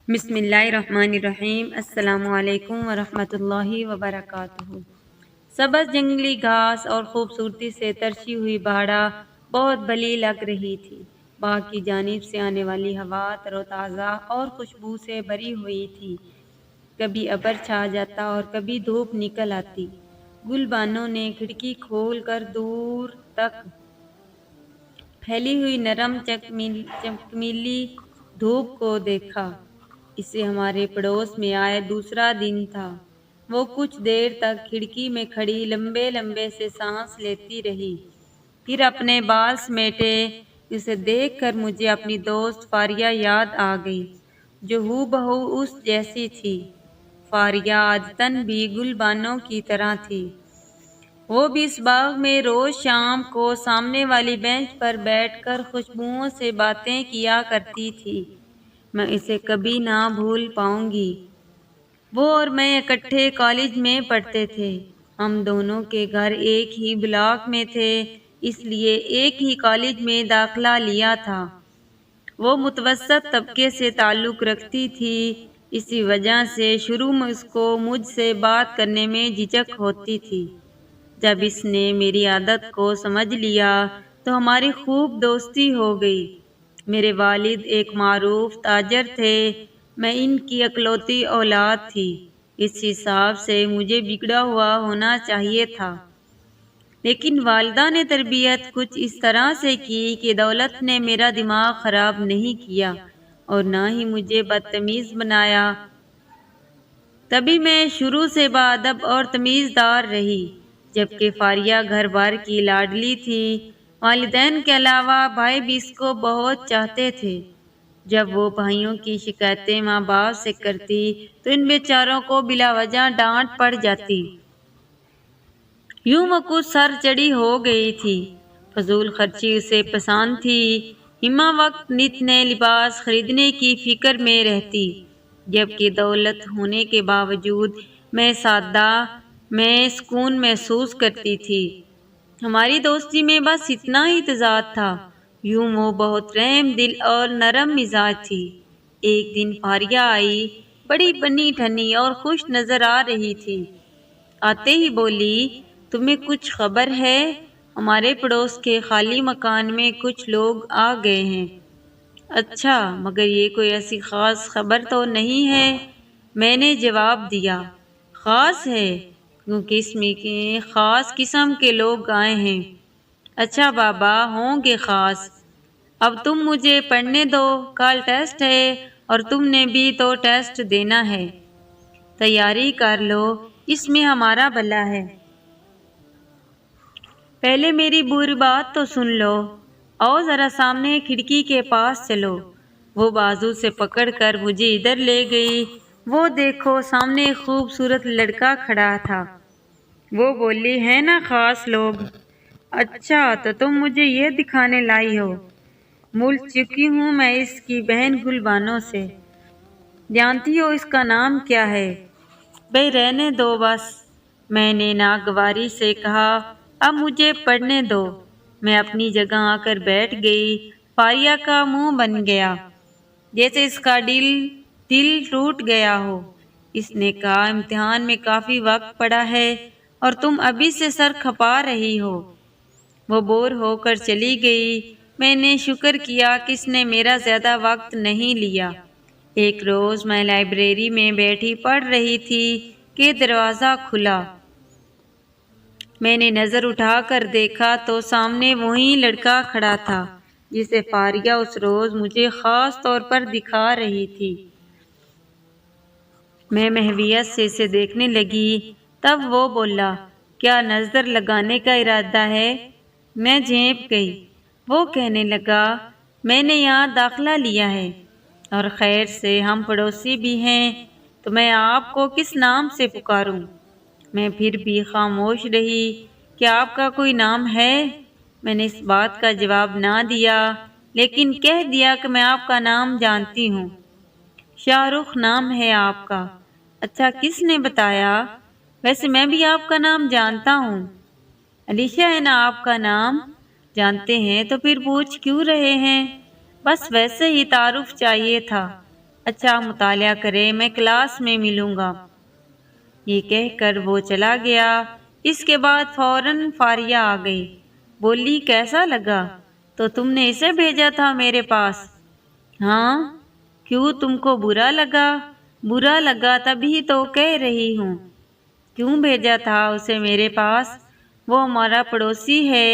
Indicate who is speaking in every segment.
Speaker 1: بسم اللہ الرحمن الرحیم۔ السلام علیکم ورحمۃ اللہ وبرکاتہ۔ سبز جنگلی گھاس اور خوبصورتی سے ترشی ہوئی باڑہ بہت بھلی لگ رہی تھی۔ باغ کی جانب سے آنے والی ہوا تر و تازہ اور خوشبو سے بھری ہوئی تھی۔ کبھی ابر چھا جاتا اور کبھی دھوپ نکل آتی۔ گل بانوں نے کھڑکی کھول کر دور تک پھیلی ہوئی نرم چمکیلی دھوپ کو دیکھا۔ اسے ہمارے پڑوس میں آئے دوسرا دن تھا۔ وہ کچھ دیر تک کھڑکی میں کھڑی لمبے لمبے سے سانس لیتی رہی، پھر اپنے بال سمیٹے۔ اسے دیکھ کر مجھے اپنی دوست فاریہ یاد آ گئی، جو ہو بہو اس جیسی تھی۔ فاریہ عادتاً بھی گل بانوں کی طرح تھی۔ وہ بھی اس باغ میں روز شام کو سامنے والی بینچ پر بیٹھ کر خوشبوؤں سے باتیں کیا کرتی تھی۔ میں اسے کبھی نہ بھول پاؤں گی۔ وہ اور میں اکٹھے کالج میں پڑھتے تھے۔ ہم دونوں کے گھر ایک ہی بلاک میں تھے، اس لیے ایک ہی کالج میں داخلہ لیا تھا۔ وہ متوسط طبقے سے تعلق رکھتی تھی، اسی وجہ سے شروع میں اس کو مجھ سے بات کرنے میں جھجک ہوتی تھی۔ جب اس نے میری عادت کو سمجھ لیا تو ہماری خوب دوستی ہو گئی۔ میرے والد ایک معروف تاجر تھے، میں ان کی اکلوتی اولاد تھی۔ اس حساب سے مجھے بگڑا ہوا ہونا چاہیے تھا، لیکن والدہ نے تربیت کچھ اس طرح سے کی کہ دولت نے میرا دماغ خراب نہیں کیا اور نہ ہی مجھے بدتمیز بنایا۔ تبھی میں شروع سے باادب اور تمیزدار رہی، جبکہ فاریہ گھر بار کی لاڈلی تھی۔ والدین کے علاوہ بھائی بھی اس کو بہت چاہتے تھے۔ جب وہ بھائیوں کی شکایتیں ماں باپ سے کرتی تو ان بیچاروں کو بلا وجہ ڈانٹ پڑ جاتی۔ یوں وہ کچھ سر چڑی ہو گئی تھی۔ فضول خرچی اسے پسند تھی۔ ہمہ وقت نت نئے لباس خریدنے کی فکر میں رہتی، جبکہ دولت ہونے کے باوجود میں سادہ میں سکون محسوس کرتی تھی۔ ہماری دوستی میں بس اتنا ہی تضاد تھا۔ یوں وہ بہت رحم دل اور نرم مزاج تھی۔ ایک دن فاریہ آئی، بڑی بنی ٹھنی اور خوش نظر آ رہی تھی۔ آتے ہی بولی، تمہیں کچھ خبر ہے؟ ہمارے پڑوس کے خالی مکان میں کچھ لوگ آ گئے ہیں۔ اچھا، مگر یہ کوئی ایسی خاص خبر تو نہیں ہے؟ میں نے جواب دیا۔ خاص ہے، کیونکہ اس میں خاص قسم کے لوگ آئے ہیں۔ اچھا بابا، ہوں گے خاص۔ اب تم مجھے پڑھنے دو، کل ٹیسٹ ہے اور تم نے بھی تو ٹیسٹ دینا ہے۔ تیاری کر لو، اس میں ہمارا بھلا ہے۔ پہلے میری بری بات تو سن لو۔ آؤ ذرا سامنے کھڑکی کے پاس چلو۔ وہ بازو سے پکڑ کر مجھے ادھر لے گئی۔ وہ دیکھو، سامنے ایک خوبصورت لڑکا کھڑا تھا۔ وہ بولی، ہیں نا خاص لوگ؟ اچھا، تو تم مجھے یہ دکھانے لائی ہو؟ مل چکی ہوں میں اس کی بہن گل بانوں سے۔ جانتی ہو اس کا نام کیا ہے؟ بھئی رہنے دو بس، میں نے ناگواری سے کہا۔ اب مجھے پڑھنے دو۔ میں اپنی جگہ آ کر بیٹھ گئی۔ فاریہ کا منہ بن گیا، جیسے اس کا دل ٹوٹ گیا ہو۔ اس نے کہا، امتحان میں کافی وقت پڑا ہے اور تم ابھی سے سر کھپا رہی ہو۔ وہ بور ہو کر چلی گئی۔ میں نے شکر کیا کہ اس نے میرا زیادہ وقت نہیں لیا۔ ایک روز میں لائبریری میں بیٹھی پڑھ رہی تھی کہ دروازہ کھلا۔ میں نے نظر اٹھا کر دیکھا تو سامنے وہی لڑکا کھڑا تھا جسے فاریہ اس روز مجھے خاص طور پر دکھا رہی تھی۔ میں محویت سے اسے دیکھنے لگی۔ تب وہ بولا، کیا نظر لگانے کا ارادہ ہے؟ میں جھینپ گئی۔ وہ کہنے لگا، میں نے یہاں داخلہ لیا ہے اور خیر سے ہم پڑوسی بھی ہیں، تو میں آپ کو کس نام سے پکاروں؟ میں پھر بھی خاموش رہی۔ کیا آپ کا کوئی نام ہے؟ میں نے اس بات کا جواب نہ دیا، لیکن کہہ دیا کہ میں آپ کا نام جانتی ہوں۔ شاہ رخ نام ہے آپ کا۔ اچھا، کس نے بتایا؟ ویسے میں بھی آپ کا نام جانتا ہوں۔ علیشا ہے نا آپ کا نام؟ جانتے ہیں تو پھر پوچھ کیوں رہے ہیں؟ بس ویسے ہی تعارف چاہیے تھا۔ اچھا مطالعہ کرے، میں کلاس میں ملوں گا۔ یہ کہہ کر وہ چلا گیا۔ اس کے بعد فوراً فاریہ آ گئی۔ بولی کیسا لگا؟ تو تم نے اسے بھیجا تھا میرے پاس؟ ہاں۔ کیوں تم کو برا لگا؟ برا لگا تبھی تو کہہ رہی ہوں۔ کیوں بھیجا تھا اسے میرے پاس؟ وہ ہمارا پڑوسی ہے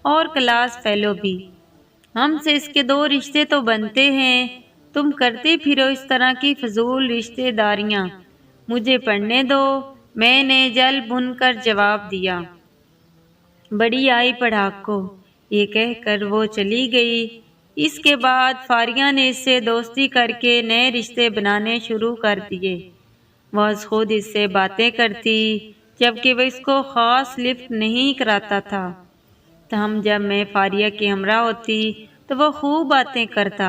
Speaker 1: اور کلاس فیلو بھی۔ ہم سے اس کے 2 رشتے تو بنتے ہیں۔ تم کرتے پھرو اس طرح کی فضول رشتے داریاں۔ مجھے پڑھنے دو، میں نے جل بھن کر جواب دیا۔ بڑی آئی پڑھاک کو۔ یہ کہہ کر وہ چلی گئی۔ اس کے بعد فاریہ نے اس سے دوستی کر کے نئے رشتے بنانے شروع کر دیے۔ وہ خود اس سے باتیں کرتی، جبکہ وہ اس کو خاص لفٹ نہیں کراتا تھا۔ تاہم جب میں فاریہ کے ہمراہ ہوتی تو وہ خوب باتیں کرتا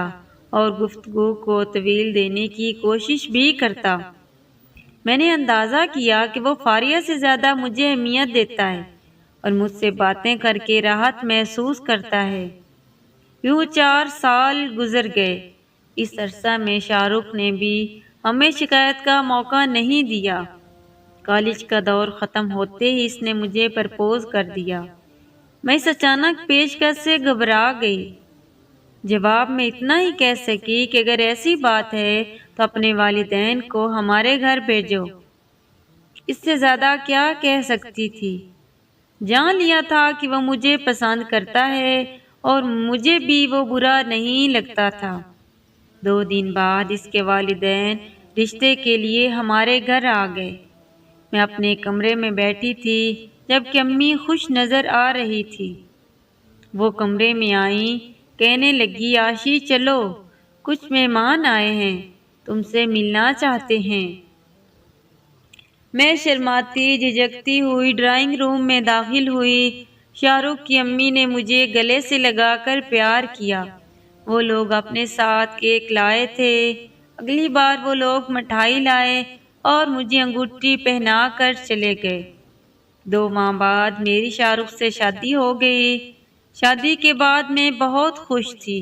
Speaker 1: اور گفتگو کو طویل دینے کی کوشش بھی کرتا۔ میں نے اندازہ کیا کہ وہ فاریہ سے زیادہ مجھے اہمیت دیتا ہے اور مجھ سے باتیں کر کے راحت محسوس کرتا ہے۔ یوں 4 سال گزر گئے۔ اس عرصہ میں شاہ رخ نے بھی ہمیں شکایت کا موقع نہیں دیا۔ کالج کا دور ختم ہوتے ہی اس نے مجھے پرپوز کر دیا۔ میں اس اچانک پیشکش سے گھبرا گئی۔ جواب میں اتنا ہی کہہ سکی کہ اگر ایسی بات ہے تو اپنے والدین کو ہمارے گھر بھیجو۔ اس سے زیادہ کیا کہہ سکتی تھی؟ جان لیا تھا کہ وہ مجھے پسند کرتا ہے اور مجھے بھی وہ برا نہیں لگتا تھا۔ 2 دن بعد اس کے والدین رشتے کے لیے ہمارے گھر آ گئے۔ میں اپنے کمرے میں بیٹھی تھی جبکہ امی خوش نظر آ رہی تھی۔ وہ کمرے میں آئیں، کہنے لگی عاشی چلو، کچھ مہمان آئے ہیں، تم سے ملنا چاہتے ہیں۔ میں شرماتی جھجکتی ہوئی ڈرائنگ روم میں داخل ہوئی۔ شاہ رخ کی امی نے مجھے گلے سے لگا کر پیار کیا۔ وہ لوگ اپنے ساتھ کیک لائے تھے۔ اگلی بار وہ لوگ مٹھائی لائے اور مجھے انگوٹھی پہنا کر چلے گئے۔ 2 ماہ بعد میری شاہ رخ سے شادی ہو گئی۔ شادی کے بعد میں بہت خوش تھی۔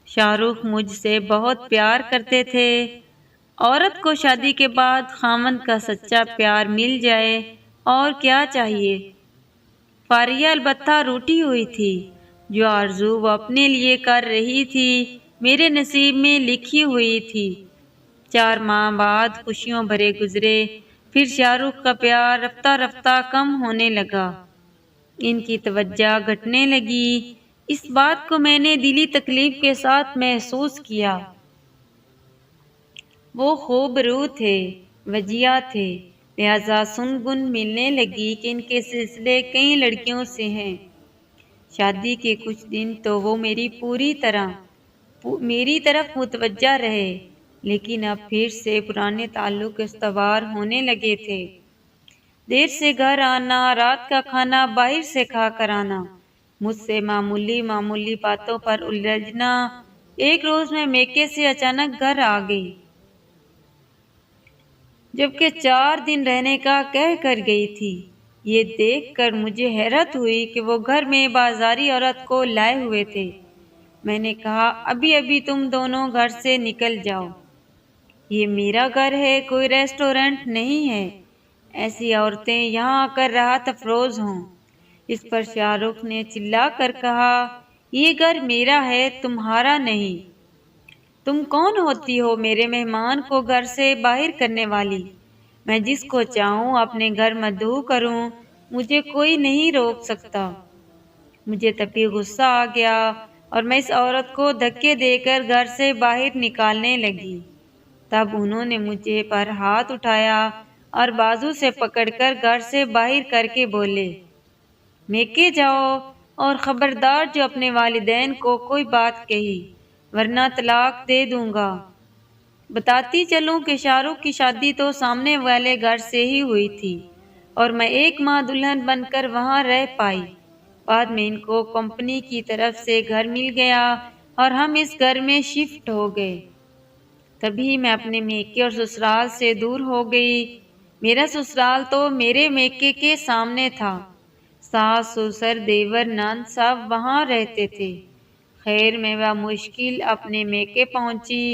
Speaker 1: شاہ رخ مجھ سے بہت پیار کرتے تھے۔ عورت کو شادی کے بعد خاوند کا سچا پیار مل جائے اور کیا چاہیے؟ فاریہ البتہ روٹھی ہوئی تھی۔ جو آرزو وہ اپنے لیے کر رہی تھی میرے نصیب میں لکھی ہوئی تھی۔ 4 ماہ بعد خوشیوں بھرے گزرے۔ پھر شاہ رخ کا پیار رفتہ رفتہ کم ہونے لگا۔ ان کی توجہ گھٹنے لگی۔ اس بات کو میں نے دلی تکلیف کے ساتھ محسوس کیا۔ وہ خوب رو تھے، وجیہ تھے، لہذا سن گن ملنے لگی کہ ان کے سلسلے کئی لڑکیوں سے ہیں۔ شادی کے کچھ دن تو وہ میری طرف متوجہ رہے، لیکن اب پھر سے پرانے تعلق استوار ہونے لگے تھے۔ دیر سے گھر آنا، رات کا کھانا باہر سے کھا کر آنا، مجھ سے معمولی باتوں پر الجھنا۔ ایک روز میں میکے سے اچانک گھر آ گئی، جبکہ 4 دن رہنے کا کہہ کر گئی تھی۔ یہ دیکھ کر مجھے حیرت ہوئی کہ وہ گھر میں بازاری عورت کو لائے ہوئے تھے۔ میں نے کہا ابھی تم دونوں گھر سے نکل جاؤ۔ یہ میرا گھر ہے، کوئی ریسٹورنٹ نہیں ہے۔ ایسی عورتیں یہاں آ کر راحت افروز ہوں۔ اس پر شاہ رخ نے چلا کر کہا یہ گھر میرا ہے، تمہارا نہیں۔ تم کون ہوتی ہو میرے مہمان کو گھر سے باہر کرنے والی؟ میں جس کو چاہوں اپنے گھر مدعو کروں، مجھے کوئی نہیں روک سکتا۔ مجھے تبھی غصہ آ گیا اور میں اس عورت کو دھکے دے کر گھر سے باہر نکالنے لگی۔ تب انہوں نے مجھے پر ہاتھ اٹھایا اور بازو سے پکڑ کر گھر سے باہر کر کے بولے میکے جاؤ اور خبردار جو اپنے والدین کو کوئی بات کہی ورنہ طلاق دے دوں گا۔ بتاتی چلوں کہ شاہ رخ کی شادی تو سامنے والے گھر سے ہی ہوئی تھی اور میں 1 ماہ دلہن بن کر وہاں رہ پائی۔ بعد میں ان کو کمپنی کی طرف سے گھر مل گیا اور ہم اس گھر میں شفٹ ہو گئے۔ تبھی میں اپنے میکے اور سسرال سے دور ہو گئی۔ میرا سسرال تو میرے میکے کے سامنے تھا۔ ساس سسر دیور نند سب وہاں رہتے تھے۔ خیر میں بمشکل اپنے میکے پہنچی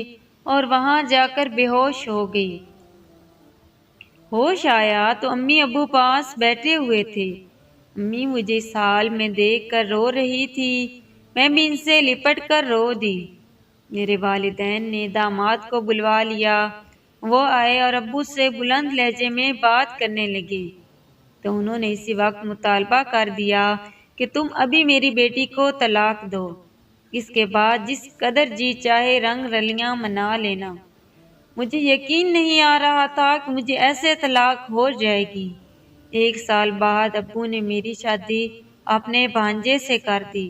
Speaker 1: اور وہاں جا کر بے ہوش ہو گئی۔ ہوش آیا تو امی ابو پاس بیٹھے ہوئے تھے۔ امی مجھے اس حال میں دیکھ کر رو رہی تھی، میں بھی ان سے لپٹ کر رو دی۔ میرے والدین نے داماد کو بلوا لیا، وہ آئے اور ابو سے بلند لہجے میں بات کرنے لگے تو انہوں نے اسی وقت مطالبہ کر دیا کہ تم ابھی میری بیٹی کو طلاق دو، اس کے بعد جس قدر جی چاہے رنگ رلیاں منا لینا۔ مجھے یقین نہیں آ رہا تھا کہ مجھے ایسے طلاق ہو جائے گی۔ 1 سال بعد ابو نے میری شادی اپنے بھانجے سے کر دی۔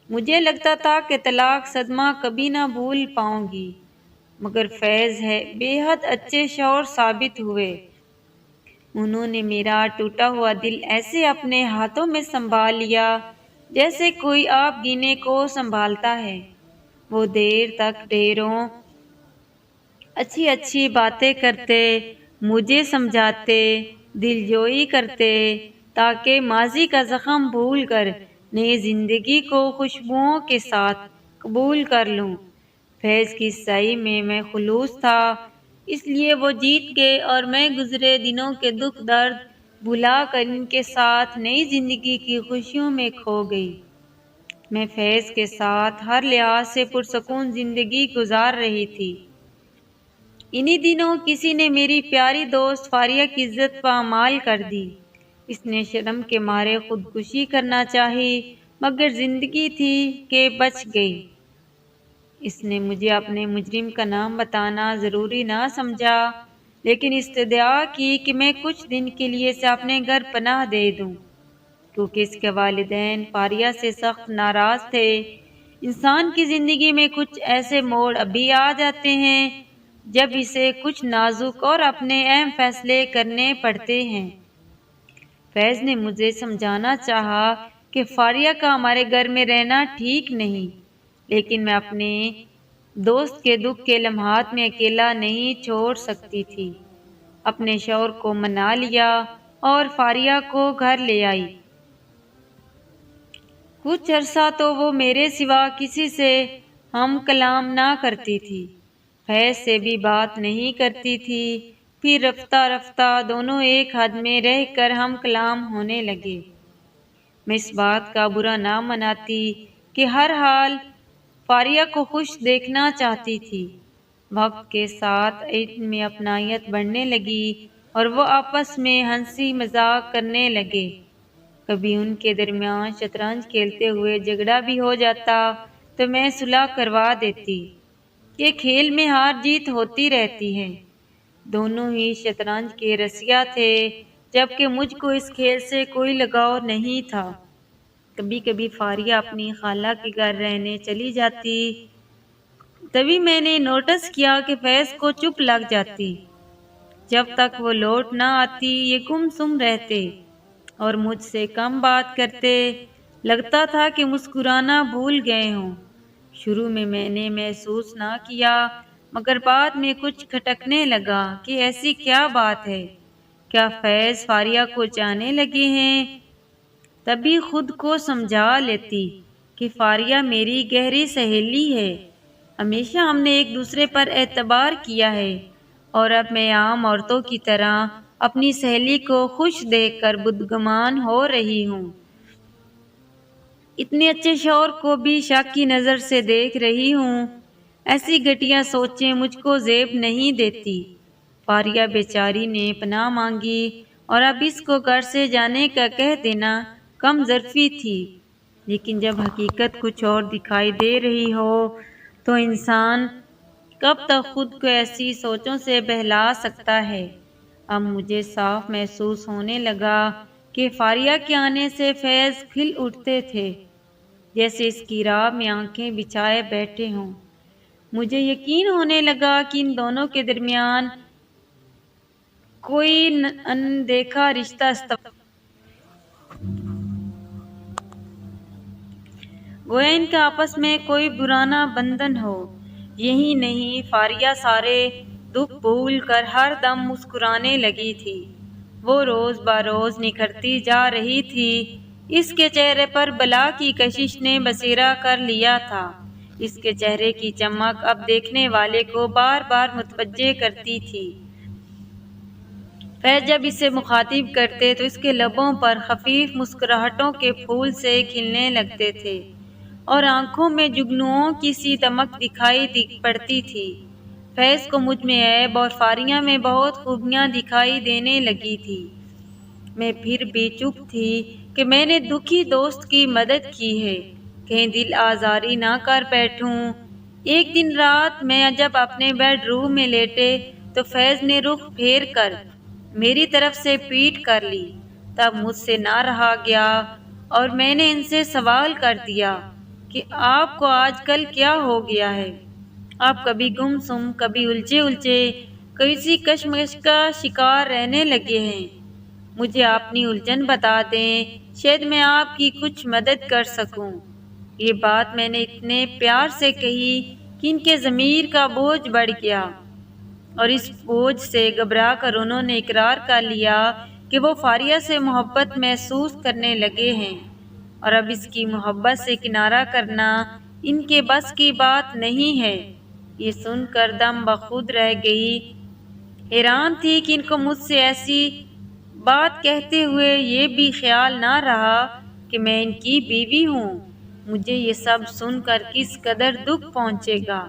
Speaker 1: مجھے لگتا تھا کہ طلاق صدمہ کبھی نہ بھول پاؤں گی، مگر فیض ہے بے حد اچھے شوہر ثابت ہوئے۔ انہوں نے میرا ٹوٹا ہوا دل ایسے اپنے ہاتھوں میں سنبھال لیا جیسے کوئی آب گینے کو سنبھالتا ہے۔ وہ دیر تک ڈھیروں اچھی اچھی باتیں کرتے، مجھے سمجھاتے، دل جوئی کرتے تاکہ ماضی کا زخم بھول کر نئی زندگی کو خوشبوؤں کے ساتھ قبول کر لوں۔ فیض کی سچائی میں خلوص تھا، اس لیے وہ جیت گئے اور میں گزرے دنوں کے دکھ درد بھلا کر ان کے ساتھ نئی زندگی کی خوشیوں میں کھو گئی۔ میں فیض کے ساتھ ہر لحاظ سے پرسکون زندگی گزار رہی تھی۔ انہی دنوں کسی نے میری پیاری دوست فاریہ کی عزت پامال کر دی۔ اس نے شرم کے مارے خودکشی کرنا چاہی، مگر زندگی تھی کہ بچ گئی۔ اس نے مجھے اپنے مجرم کا نام بتانا ضروری نہ سمجھا، لیکن استدعا کی کہ میں کچھ دن کے لیے اسے اپنے گھر پناہ دے دوں، کیونکہ اس کے والدین فاریہ سے سخت ناراض تھے۔ انسان کی زندگی میں کچھ ایسے موڑ ابھی آ جاتے ہیں جب اسے کچھ نازک اور اپنے اہم فیصلے کرنے پڑتے ہیں۔ فیض نے مجھے سمجھانا چاہا کہ فاریہ کا ہمارے گھر میں رہنا ٹھیک نہیں، لیکن میں اپنے دوست کے دکھ کے لمحات میں اکیلا نہیں چھوڑ سکتی تھی۔ اپنے شوہر کو منا لیا اور فاریہ کو گھر لے آئی۔ کچھ عرصہ تو وہ میرے سوا کسی سے ہم کلام نہ کرتی تھی، فیض سے بھی بات نہیں کرتی تھی۔ پھر رفتہ رفتہ دونوں ایک حد میں رہ کر ہم کلام ہونے لگے۔ میں اس بات کا برا نہ مناتی کہ ہر حال فاریہ کو خوش دیکھنا چاہتی تھی۔ وقت کے ساتھ ان میں اپنائیت بڑھنے لگی اور وہ آپس میں ہنسی مذاق کرنے لگے۔ کبھی ان کے درمیان شطرنج کھیلتے ہوئے جھگڑا بھی ہو جاتا تو میں صلح کروا دیتی کہ کھیل میں ہار جیت ہوتی رہتی ہے۔ دونوں ہی شطرنج کے رسیا تھے، جبکہ مجھ کو اس کھیل سے کوئی لگاؤ نہیں تھا۔ کبھی کبھی فاریہ اپنی خالہ کے گھر رہنے چلی جاتی، تبھی میں نے نوٹس کیا کہ فیض کو چپ لگ جاتی۔ جب تک وہ لوٹ نہ آتی یہ گم سم رہتے اور مجھ سے کم بات کرتے، لگتا تھا کہ مسکرانا بھول گئے ہوں۔ شروع میں نے محسوس نہ کیا، مگر بعد میں کچھ کھٹکنے لگا کہ ایسی کیا بات ہے، کیا فیض فاریہ کو چاہنے لگے ہیں؟ تبھی خود کو سمجھا لیتی کہ فاریہ میری گہری سہیلی ہے، ہمیشہ ہم نے ایک دوسرے پر اعتبار کیا ہے، اور اب میں عام عورتوں کی طرح اپنی سہیلی کو خوش دیکھ کر بدگمان ہو رہی ہوں۔ اتنے اچھے شوہر کو بھی شک کی نظر سے دیکھ رہی ہوں۔ ایسی گھٹیا سوچیں مجھ کو زیب نہیں دیتی۔ فاریہ بیچاری نے پناہ مانگی اور اب اس کو گھر سے جانے کا کہہ دینا کم ظرفی تھی، لیکن جب حقیقت کچھ اور دکھائی دے رہی ہو تو انسان کب تک خود کو ایسی سوچوں سے بہلا سکتا ہے۔ اب مجھے صاف محسوس ہونے لگا کہ فاریہ کے آنے سے فیض کھل اٹھتے تھے، جیسے اس کی راہ میں آنکھیں بچھائے بیٹھے ہوں۔ مجھے یقین ہونے لگا کہ ان دونوں کے درمیان کوئی اندیکھا رشتہ گویا ان کا آپس میں کوئی پرانا بندھن ہو۔ یہی نہیں، فاریہ سارے دکھ بھول کر ہر دم مسکرانے لگی تھی۔ وہ روز بروز نکھرتی جا رہی تھی۔ اس کے چہرے پر بلا کی کشش نے بسیرا کر لیا تھا۔ اس کے چہرے کی چمک اب دیکھنے والے کو بار بار متوجہ کرتی تھی۔ فیض جب اسے مخاطب کرتے تو اس کے لبوں پر خفیف مسکراہٹوں کے پھول سے کھلنے لگتے تھے اور آنکھوں میں جگنوؤں کی سی دمک دکھائی پڑتی تھی۔ فیض کو مجھ میں عیب اور فاریہ میں بہت خوبیاں دکھائی دینے لگی تھی۔ میں پھر بھی چپ تھی کہ میں نے دکھی دوست کی مدد کی ہے، کہیں دل آزاری نہ کر بیٹھوں۔ ایک دن رات میں جب اپنے بیڈ روم میں لیٹے تو فیض نے رخ پھیر کر میری طرف سے پیٹ کر لی۔ تب مجھ سے نہ رہا گیا اور میں نے ان سے سوال کر دیا کہ آپ کو آج کل کیا ہو گیا ہے؟ آپ کبھی گم سم، کبھی الجھے، کسی کشمکش کا شکار رہنے لگے ہیں۔ مجھے اپنی الجھن بتا دیں، شاید میں آپ کی کچھ مدد کر سکوں۔ یہ بات میں نے اتنے پیار سے کہی کہ ان کے ضمیر کا بوجھ بڑھ گیا اور اس بوجھ سے گھبرا کر انہوں نے اقرار کر لیا کہ وہ فاریہ سے محبت محسوس کرنے لگے ہیں اور اب اس کی محبت سے کنارہ کرنا ان کے بس کی بات نہیں ہے۔ یہ سن کر دم بخود رہ گئی، حیران تھی کہ ان کو مجھ سے ایسی بات کہتے ہوئے یہ بھی خیال نہ رہا کہ میں ان کی بیوی ہوں۔ مجھے یہ سب سن کر کس قدر دکھ پہنچے گا۔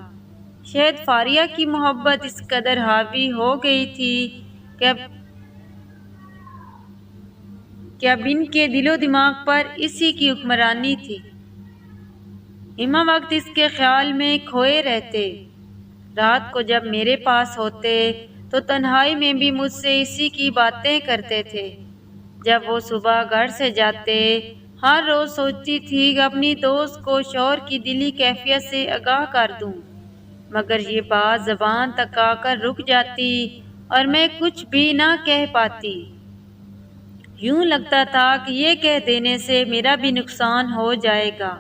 Speaker 1: شاید فاریہ کی محبت اس قدر حاوی ہو گئی تھی کہ اب ان کے دل و دماغ پر اسی کی حکمرانی تھی۔ ہمہ وقت اس کے خیال میں کھوئے رہتے۔ رات کو جب میرے پاس ہوتے تو تنہائی میں بھی مجھ سے اسی کی باتیں کرتے تھے۔ جب وہ صبح گھر سے جاتے، ہر روز سوچتی تھی کہ اپنی دوست کو شوہر کی دلی کیفیت سے آگاہ کر دوں، مگر یہ بات زبان تک آ کر رک جاتی اور میں کچھ بھی نہ کہہ پاتی۔ یوں لگتا تھا کہ یہ کہہ دینے سے میرا بھی نقصان ہو جائے گا۔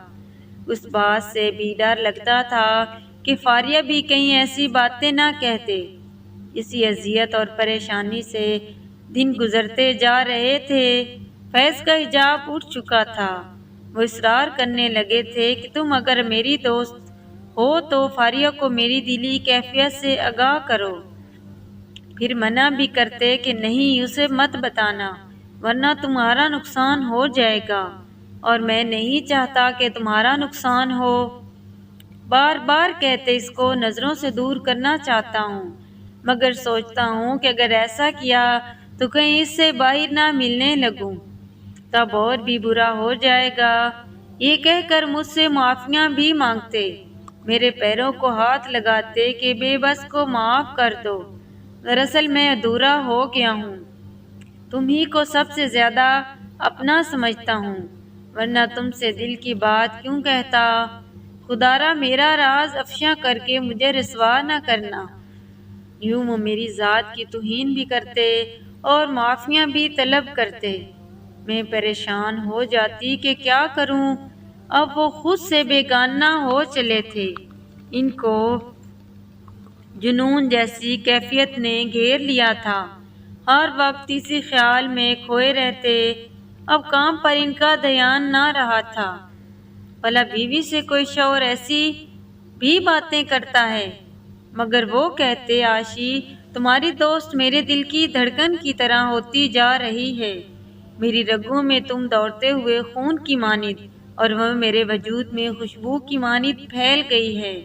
Speaker 1: اس بات سے بھی ڈر لگتا تھا کہ فاریہ بھی کہیں ایسی باتیں نہ کہتے۔ اسی اذیت اور پریشانی سے دن گزرتے جا رہے تھے۔ فیض کا حجاب اٹھ چکا تھا۔ وہ اصرار کرنے لگے تھے کہ تم اگر میری دوست ہو تو فاریہ کو میری دلی کیفیت سے آگاہ کرو۔ پھر منع بھی کرتے کہ نہیں، اسے مت بتانا ورنہ تمہارا نقصان ہو جائے گا اور میں نہیں چاہتا کہ تمہارا نقصان ہو۔ بار بار کہتے اس کو نظروں سے دور کرنا چاہتا ہوں، مگر سوچتا ہوں کہ اگر ایسا کیا تو کہیں اس سے باہر نہ ملنے لگوں، تب اور بھی برا ہو جائے گا۔ یہ کہہ کر مجھ سے معافیاں بھی مانگتے، میرے پیروں کو ہاتھ لگاتے کہ بے بس کو معاف کر دو، دراصل میں ادھورا ہو گیا ہوں، تم ہی کو سب سے زیادہ اپنا سمجھتا ہوں، ورنہ تم سے دل کی بات کیوں کہتا۔ خدارا میرا راز افشاں کر کے مجھے رسوا نہ کرنا۔ یوں وہ میری ذات کی توہین بھی کرتے اور معافیاں بھی طلب کرتے۔ میں پریشان ہو جاتی کہ کیا کروں۔ اب وہ خود سے بیگانہ ہو چلے تھے۔ ان کو جنون جیسی کیفیت نے گھیر لیا تھا، ہر وقت اسی خیال میں کھوئے رہتے۔ اب کام پر ان کا دھیان نہ رہا تھا۔ بھلا بیوی سے کوئی شوہر ایسی بھی باتیں کرتا ہے؟ مگر وہ کہتے عاشی تمہاری دوست میرے دل کی دھڑکن کی طرح ہوتی جا رہی ہے، میری رگوں میں تم دوڑتے ہوئے خون کی مانند اور وہ میرے وجود میں خوشبو کی مانند پھیل گئی ہے۔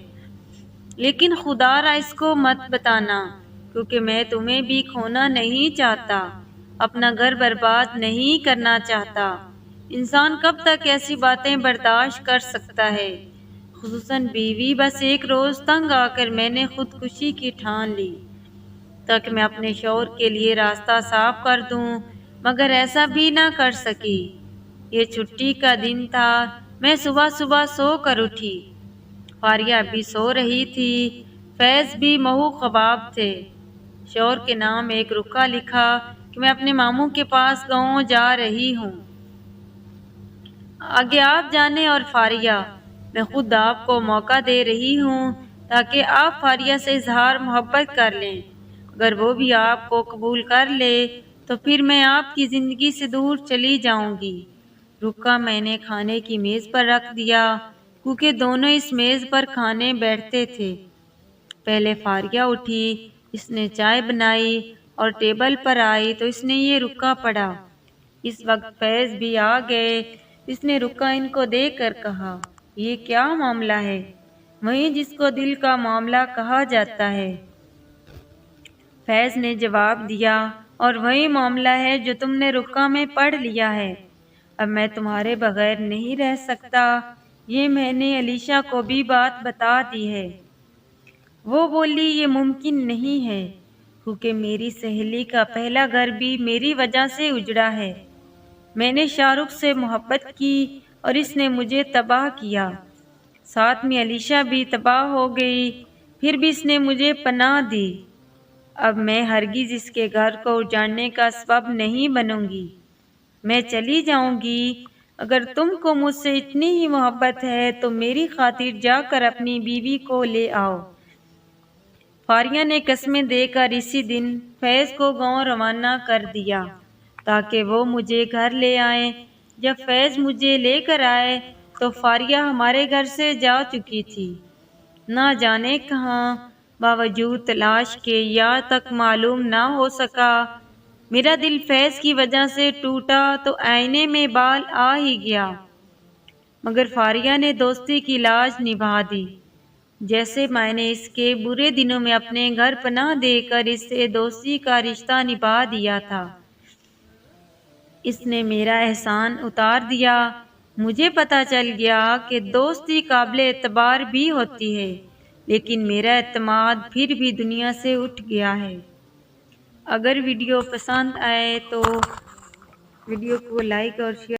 Speaker 1: لیکن خدارا اس کو مت بتانا، کیونکہ میں تمہیں بھی کھونا نہیں چاہتا، اپنا گھر برباد نہیں کرنا چاہتا۔ انسان کب تک ایسی باتیں برداشت کر سکتا ہے، خصوصاً بیوی۔ بس ایک روز تنگ آ کر میں نے خودکشی کی ٹھان لی تاکہ میں اپنے شوہر کے لیے راستہ صاف کر دوں، مگر ایسا بھی نہ کر سکی۔ یہ چھٹی کا دن تھا۔ میں صبح سو کر اٹھی۔ فاریہ بھی سو رہی تھی، فیض بھی محو خواب تھے۔ شوہر کے نام ایک رکھا لکھا کہ میں اپنے ماموں کے پاس گاؤں جا رہی ہوں، آگے آپ جانیں، اور فاریہ میں خود آپ کو موقع دے رہی ہوں تاکہ آپ فاریہ سے اظہار محبت کر لیں۔ اگر وہ بھی آپ کو قبول کر لے تو پھر میں آپ کی زندگی سے دور چلی جاؤں گی۔ رکھا میں نے کھانے کی میز پر رکھ دیا۔ کیونکہ دونوں اس میز پر کھانے بیٹھتے تھے۔ پہلے فاریہ اٹھی، اس نے چائے بنائی اور ٹیبل پر آئی تو اس نے یہ رکا پڑھا۔ اس وقت فیض بھی آ گئے۔ اس نے رکا ان کو دیکھ کر کہا، یہ کیا معاملہ ہے؟ وہی جس کو دل کا معاملہ کہا جاتا ہے۔ فیض نے جواب دیا، اور وہی معاملہ ہے جو تم نے رکا میں پڑھ لیا ہے۔ اب میں تمہارے بغیر نہیں رہ سکتا، یہ میں نے علیشا کو بھی بات بتا دی ہے۔ وہ بولی، یہ ممکن نہیں ہے، کیونکہ میری سہیلی کا پہلا گھر بھی میری وجہ سے اجڑا ہے۔ میں نے شاہ رخ سے محبت کی اور اس نے مجھے تباہ کیا۔ ساتھ میں علیشا بھی تباہ ہو گئی، پھر بھی اس نے مجھے پناہ دی۔ اب میں ہرگز اس کے گھر کو اجاڑنے کا سبب نہیں بنوں گی۔ میں چلی جاؤں گی۔ اگر تم کو مجھ سے اتنی ہی محبت ہے تو میری خاطر جا کر اپنی بیوی کو لے آؤ۔ فاریہ نے قسمیں دے کر اسی دن فیض کو گاؤں روانہ کر دیا تاکہ وہ مجھے گھر لے آئیں۔ جب فیض مجھے لے کر آئے تو فاریہ ہمارے گھر سے جا چکی تھی، نہ جانے کہاں۔ باوجود تلاش کے یہاں تک معلوم نہ ہو سکا۔ میرا دل فیض کی وجہ سے ٹوٹا تو آئینے میں بال آ ہی گیا، مگر فاریہ نے دوستی کی لاج نبھا دی۔ جیسے میں نے اس کے برے دنوں میں اپنے گھر پناہ دے کر اس سے دوستی کا رشتہ نبھا دیا تھا، اس نے میرا احسان اتار دیا۔ مجھے پتہ چل گیا کہ دوستی قابل اعتبار بھی ہوتی ہے، لیکن میرا اعتماد پھر بھی دنیا سے اٹھ گیا ہے۔ اگر ویڈیو پسند آئے تو ویڈیو کو لائک اور شیئر